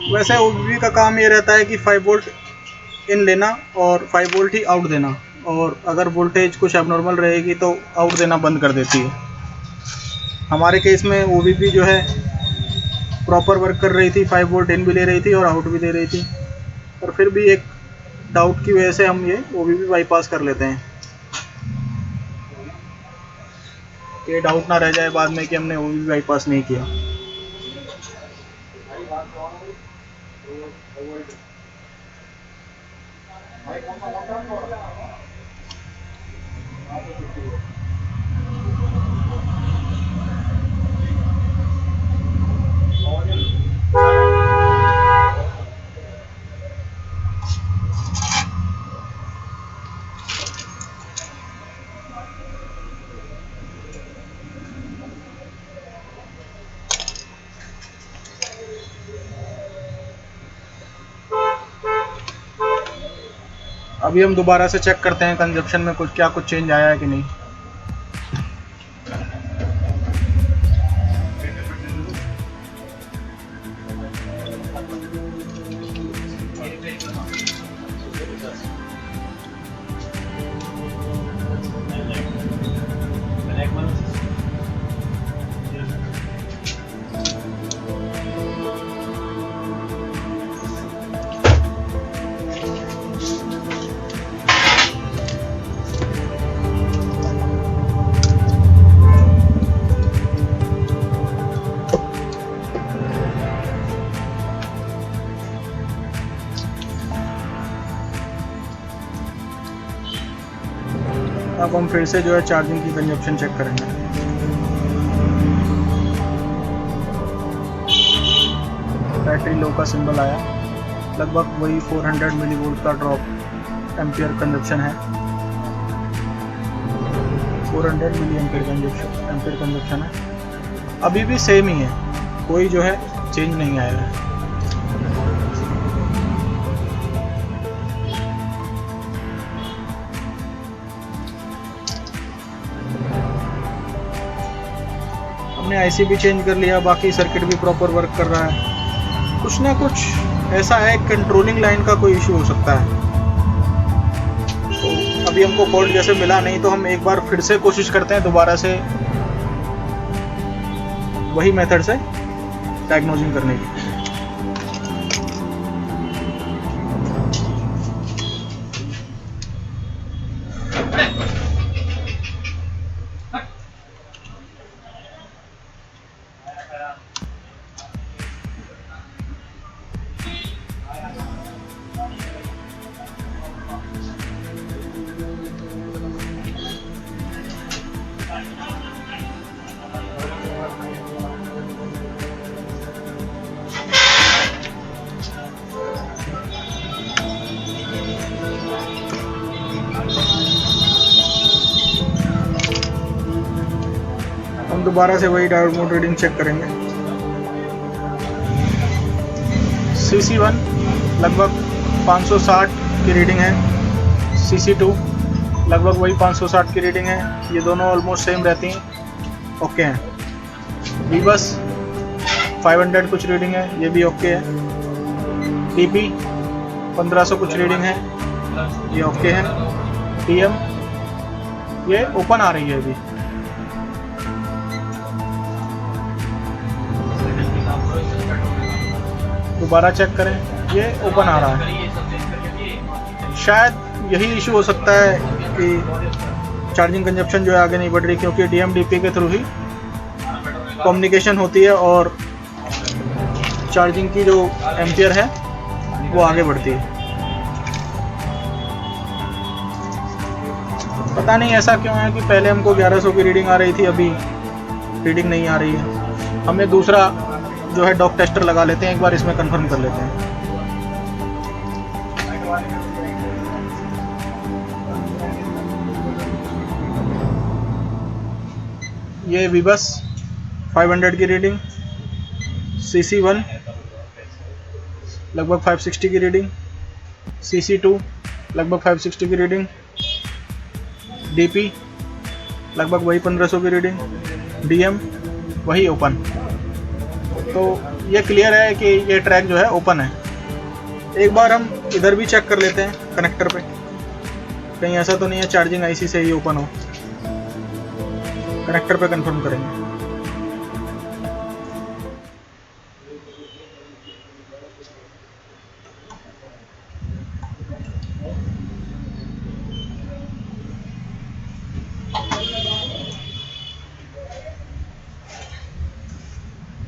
वैसे OBP का काम ये रहता है कि 5 वोल्ट इन लेना और 5 वोल्ट ही आउट देना, और अगर वोल्टेज कुछ एबनॉर्मल रहेगी तो आउट देना बंद कर देती है। हमारे केस में OBP जो है प्रॉपर वर्क कर रही थी, 5 वोल्ट इन भी ले रही थी और आउट भी दे रही थी, पर फिर भी एक डाउट की वजह से हम ये OBP बाईपास कर लेते हैं, कि डाउट ना रह जाए बाद में कि हमने OBP बाईपास नहीं किया। अभी हम दोबारा से चेक करते हैं कंजप्शन में कुछ चेंज आया है कि नहीं। अब हम फिर से जो है चार्जिंग की कंजप्शन चेक करेंगे। बैटरी लो का सिंबल आया, लगभग वही 400 मिलीवोल्ट का ड्रॉप एम्पियर कंजप्शन है, 400 मिली एम्पियर कंजप्शन है। अभी भी सेम ही है, कोई जो है चेंज नहीं आया है। हमने आईसी भी चेंज कर लिया, बाकी सर्किट भी प्रॉपर वर्क कर रहा है। कुछ ना कुछ ऐसा है, कंट्रोलिंग लाइन का कोई इशू हो सकता है। तो अभी हमको फॉल्ट जैसे मिला नहीं, तो हम एक बार फिर से कोशिश करते हैं दोबारा से वही मेथड से डायग्नोजिंग करने की। हम दोबारा से वही डायोड मोड रीडिंग चेक करेंगे। CC1 लगभग 560 की रीडिंग है, CC2 लगभग वही 560 की रीडिंग है। ये दोनों ऑलमोस्ट सेम रहती हैं, ओके हैं। Vbus 500 कुछ रीडिंग है, ये भी ओके है। DP 1500 कुछ रीडिंग है, ये ओके है। DM ये ओपन आ रही है अभी। दोबारा चेक करें, ये ओपन आ रहा है। शायद यही इशू हो सकता है कि चार्जिंग कंजप्शन जो है आगे नहीं बढ़ रही, क्योंकि DM-DP के थ्रू ही कम्युनिकेशन होती है और चार्जिंग की जो एम्पियर है वो आगे बढ़ती है। पता नहीं ऐसा क्यों है कि पहले हमको 1100 की रीडिंग आ रही थी, अभी रीडिंग नहीं आ रही है। हमें दूसरा जो है डॉक टेस्टर लगा लेते हैं, एक बार इसमें कंफर्म कर लेते हैं। ये Vbus 500 की रीडिंग, CC1 लगभग 560 की रीडिंग, CC2 लगभग 560 की रीडिंग, DP लगभग वही 1500 की रीडिंग, DM वही ओपन। तो ये क्लियर है कि ये ट्रैक जो है ओपन है। एक बार हम इधर भी चेक कर लेते हैं कनेक्टर पे, कहीं ऐसा तो नहीं है चार्जिंग आईसी से ही ओपन हो। कनेक्टर पे कंफर्म करेंगे।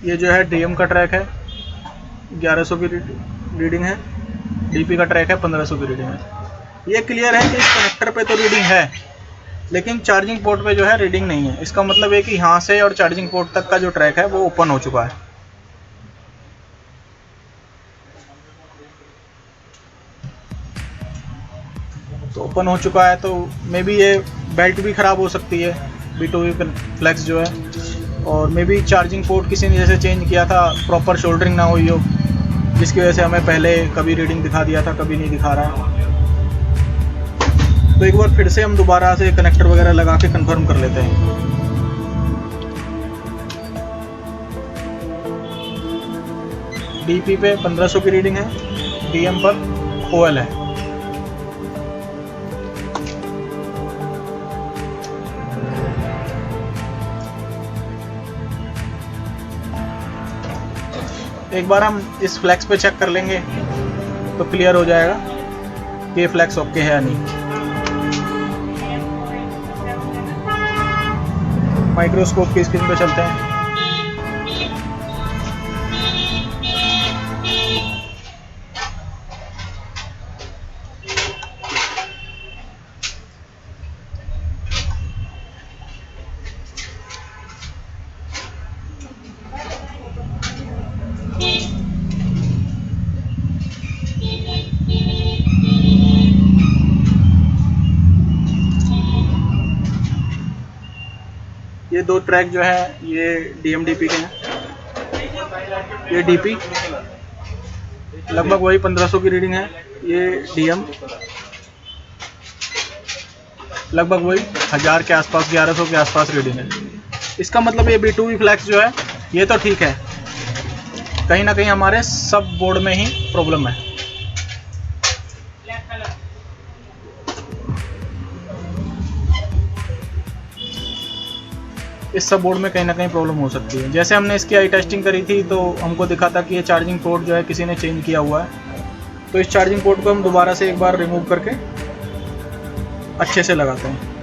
ये जो है DM का ट्रैक है, 1100 की रीडिंग है। DP का ट्रैक है, 1500 की रीडिंग है। ये क्लियर है कि इस कनेक्टर पे तो रीडिंग है, लेकिन चार्जिंग पोर्ट पे जो है रीडिंग नहीं है। इसका मतलब है कि यहाँ से और चार्जिंग पोर्ट तक का जो ट्रैक है वो ओपन हो चुका है। तो ओपन हो चुका है, तो मे बी ये बेल्ट भी ख़राब हो सकती है, B2B फ्लैक्स जो है। और मे बी चार्जिंग पोर्ट किसी ने जैसे चेंज किया था, प्रॉपर शोल्डरिंग ना हुई हो, जिसकी वजह से हमें पहले कभी रीडिंग दिखा दिया था, कभी नहीं दिखा रहा है। तो एक बार फिर से हम दोबारा से कनेक्टर वगैरह लगा के कंफर्म कर लेते हैं। DP पे 1500 की रीडिंग है, DM पर OL है। एक बार हम इस फ्लैक्स पे चेक कर लेंगे तो क्लियर हो जाएगा कि ये फ्लैक्स ओके है या नहीं। माइक्रोस्कोप की स्क्रीन पे चलते हैं। ये दो ट्रैक जो है ये DM-DP के हैं। ये DP लगभग वही 1500 की रीडिंग है, ये DM लगभग वही 1000 के आसपास, 1100 के आसपास रीडिंग है। इसका मतलब ये B2B फ्लैक्स जो है ये तो ठीक है, कहीं ना कहीं हमारे सब बोर्ड में ही प्रॉब्लम है। इस सब बोर्ड में कहीं ना कहीं प्रॉब्लम हो सकती है। जैसे हमने इसकी आई टेस्टिंग करी थी तो हमको दिखा था कि ये चार्जिंग पोर्ट जो है किसी ने चेंज किया हुआ है, तो इस चार्जिंग पोर्ट को हम दोबारा से एक बार रिमूव करके अच्छे से लगाते हैं।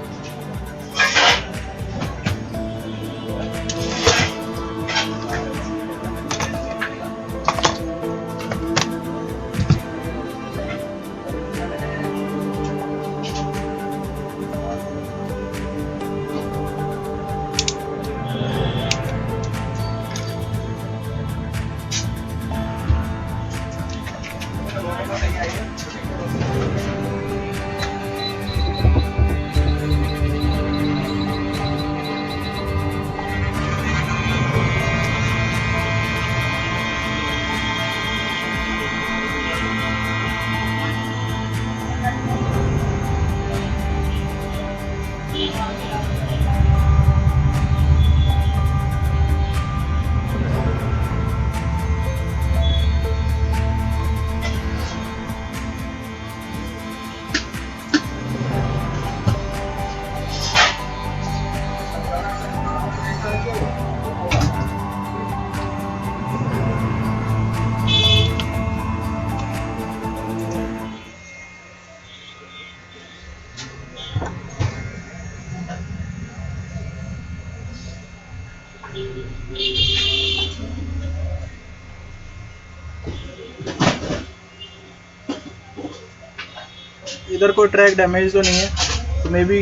इधर कोई ट्रैक डैमेज तो नहीं है, तो मे बी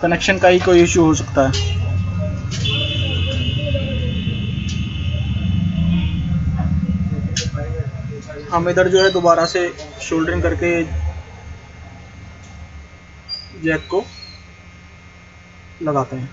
कनेक्शन का ही कोई इशू हो सकता है। हम इधर जो है दोबारा से शोल्डरिंग करके जैक को लगाते हैं।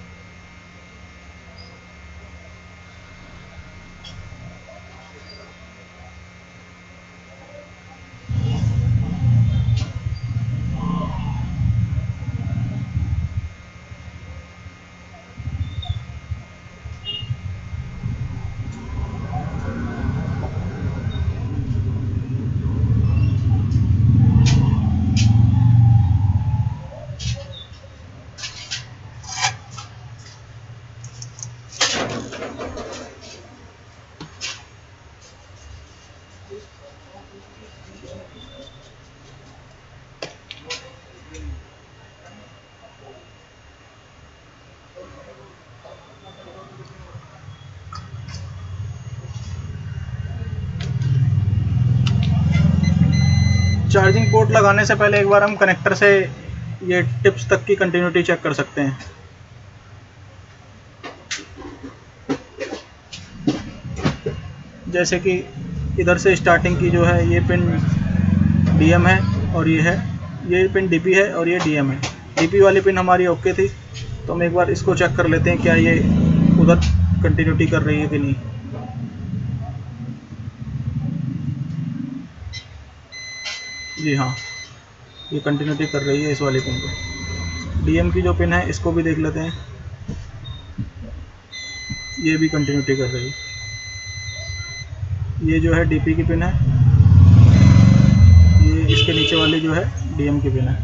चार्जिंग पोर्ट लगाने से पहले एक बार हम कनेक्टर से ये टिप्स तक की कंटिन्यूटी चेक कर सकते हैं। जैसे कि इधर से स्टार्टिंग की जो है ये पिन DM है और ये पिन DP है और ये DM है। DP वाली पिन हमारी ओके थी, तो हम एक बार इसको चेक कर लेते हैं क्या ये उधर कंटिन्यूटी कर रही है कि नहीं। जी हाँ, ये कंटिन्यूटी कर रही है इस वाली पिन पे। DM की जो पिन है इसको भी देख लेते हैं, ये भी कंटिन्यूटी कर रही है। ये जो है DP की पिन है, ये इसके नीचे वाली जो है DM की पिन है।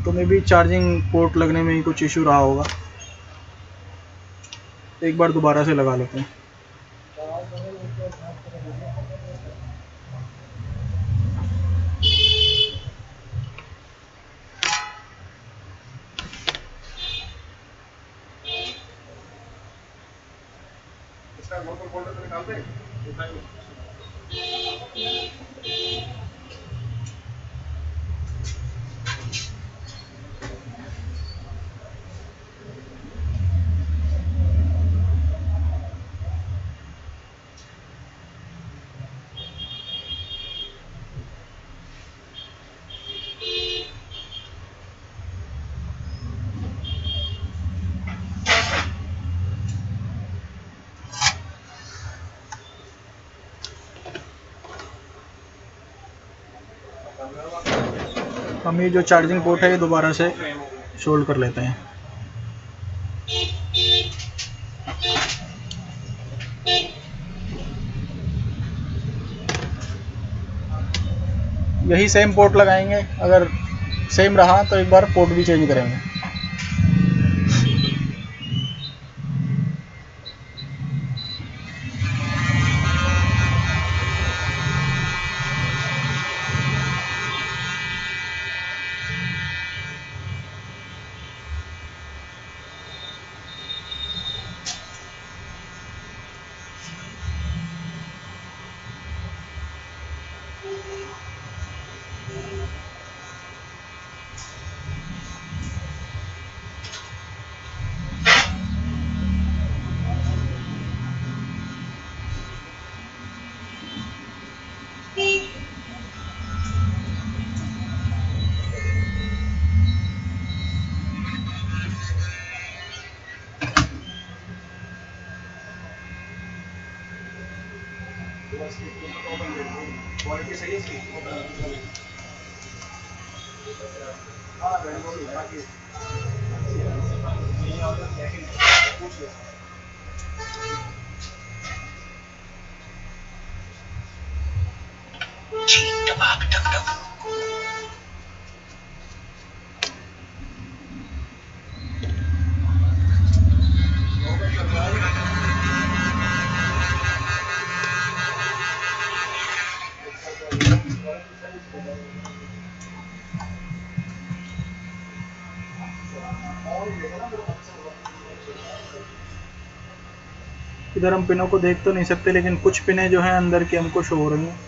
तो मे भी चार्जिंग पोर्ट लगने में ही कुछ इशू रहा होगा, एक बार दोबारा से लगा लेते हैं। हम ये जो चार्जिंग पोर्ट है ये दोबारा से शोल्ड कर लेते हैं। यही सेम पोर्ट लगाएंगे, अगर सेम रहा तो एक बार पोर्ट भी चेंज करेंगे। क्वालिटी सही है इसकी। हाँ बाकी पूछ लो। इधर हम पिनों को देख तो नहीं सकते, लेकिन कुछ पिनें जो हैं अंदर की हमको शो हो रही हैं।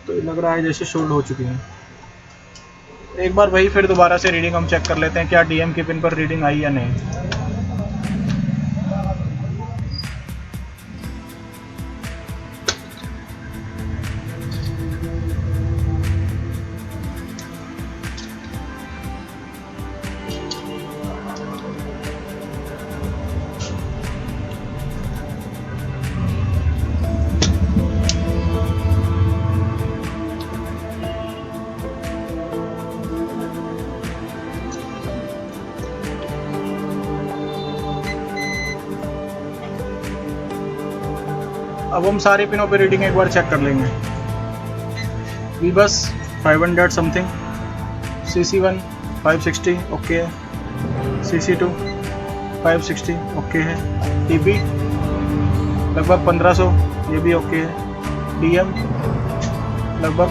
तो लग रहा है जैसे शोल्ड हो चुकी हैं। एक बार वही फिर दोबारा से रीडिंग हम चेक कर लेते हैं, क्या डीएम की पिन पर रीडिंग आई या नहीं। अब हम सारी पिनों पे रीडिंग एक बार चेक कर लेंगे। वी बस 500 समथिंग, CC1 560 ओके है, CC2 560 ओके है, TB लगभग 1500 ये भी ओके है, DM लगभग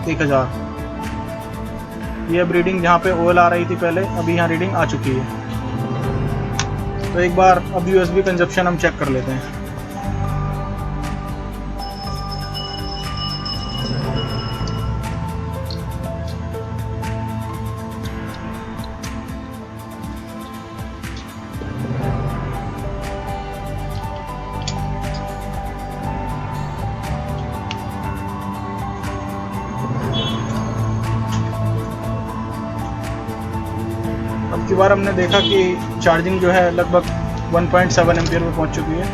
1000। ये अब रीडिंग जहाँ पे OL आ रही थी पहले, अभी यहाँ रीडिंग आ चुकी है। तो एक बार अब USB कंजप्शन हम चेक कर लेते हैं। अब की बार हमने देखा कि चार्जिंग जो है लगभग 1.7 एम्पियर पे पहुंच चुकी है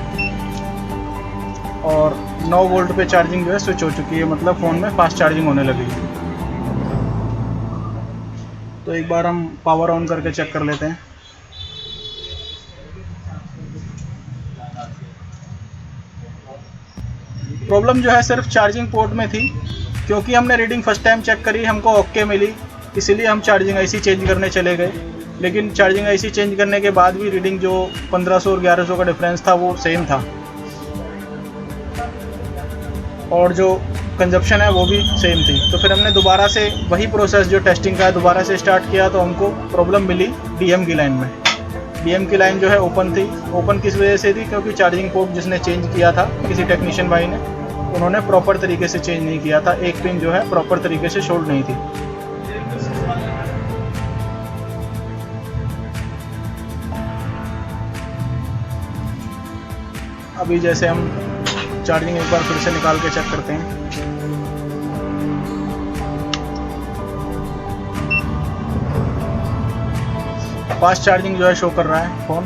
और 9 वोल्ट पे चार्जिंग जो है स्विच हो चुकी है, मतलब फ़ोन में फास्ट चार्जिंग होने लगी है। तो एक बार हम पावर ऑन करके चेक कर लेते हैं। प्रॉब्लम जो है सिर्फ चार्जिंग पोर्ट में थी, क्योंकि हमने रीडिंग फर्स्ट टाइम चेक करी, हमको ओके मिली, इसीलिए हम चार्जिंग आईसी चेंज करने चले गए। लेकिन चार्जिंग आईसी चेंज करने के बाद भी रीडिंग जो 1500 और 1100 का डिफरेंस था वो सेम था, और जो कंजप्शन है वो भी सेम थी। तो फिर हमने दोबारा से वही प्रोसेस जो टेस्टिंग का है दोबारा से स्टार्ट किया, तो हमको प्रॉब्लम मिली डीएम की लाइन में। डीएम की लाइन जो है ओपन थी। ओपन किस वजह से थी? क्योंकि चार्जिंग पोर्ट जिसने चेंज किया था, किसी टेक्नीशियन भाई ने, उन्होंने प्रॉपर तरीके से चेंज नहीं किया था। एक पिन जो है प्रॉपर तरीके से शोल्ड नहीं थी। अभी जैसे हम चार्जिंग एक बार फिर से निकाल के चेक करते हैं। फास्ट चार्जिंग जो है शो कर रहा है फ़ोन।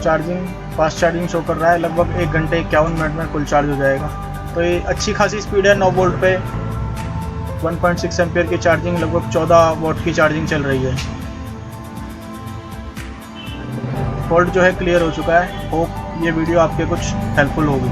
फास्ट चार्जिंग शो कर रहा है, लगभग 1 घंटे 51 मिनट में फुल चार्ज हो जाएगा। तो ये अच्छी खासी स्पीड है। 9 वोल्ट पे 1.6 एम्पियर की चार्जिंग, लगभग 14 वॉट की चार्जिंग चल रही है। फॉल्ट जो है क्लियर हो चुका है। होप ये वीडियो आपके कुछ हेल्पफुल होगी।